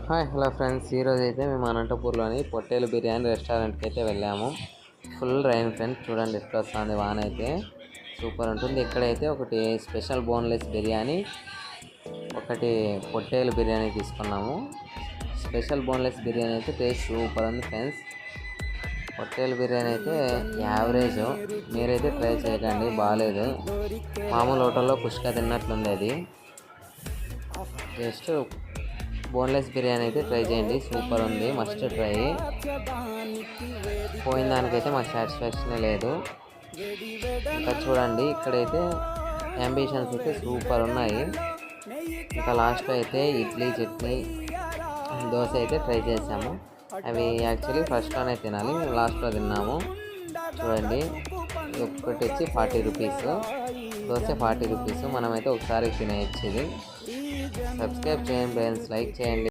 Hi hello friends, ఈరోజు అయితే మేము అనంతపూర్లోని పొట్టేలు బిర్యానీ రెస్టారెంట్కి అయితే వెళ్ళాము. ఫుల్ రైన్ ఫ్రెండ్స్, చూడండి ఎట్లా వస్తుంది వాన అయితే. సూపర్ ఉంటుంది. ఇక్కడైతే ఒకటి స్పెషల్ బోన్లెస్ బిర్యానీ, ఒకటి పొట్టేలు బిర్యానీ తీసుకున్నాము. స్పెషల్ బోన్లెస్ బిర్యానీ అయితే టేస్ట్ సూపర్ ఉంది ఫ్రెండ్స్. పొట్టేలు బిర్యానీ అయితే యావరేజ్, మీరైతే ట్రై చేయకండి, బాగాలేదు. మామూలు హోటల్లో పుష్క తిన్నట్లుంది అది. జస్ట్ బోన్లెస్ బిర్యానీ అయితే ట్రై చేయండి, సూపర్ ఉంది, మస్ట్ ట్రై. పోయిన దానికైతే మాకు సాటిస్ఫాక్షన్ లేదు. ఇంకా చూడండి, ఇక్కడైతే అంబిషన్స్ అయితే సూపర్ ఉన్నాయి. ఇంకా లాస్ట్లో అయితే ఇడ్లీ, చట్నీ, దోశ అయితే ట్రై చేసాము. అవి యాక్చువల్లీ ఫస్ట్లోనే తినాలి, మేము లాస్ట్లో తిన్నాము. చూడండి, ఒక్కటి వచ్చి 40 రూపీస్, దోశ 40 రూపీస్. మనమైతే ఒకసారి తినేయచ్చు. ఇది సబ్స్క్రైబ్ చేయండి ఫ్రెండ్స్, లైక్ చేయండి.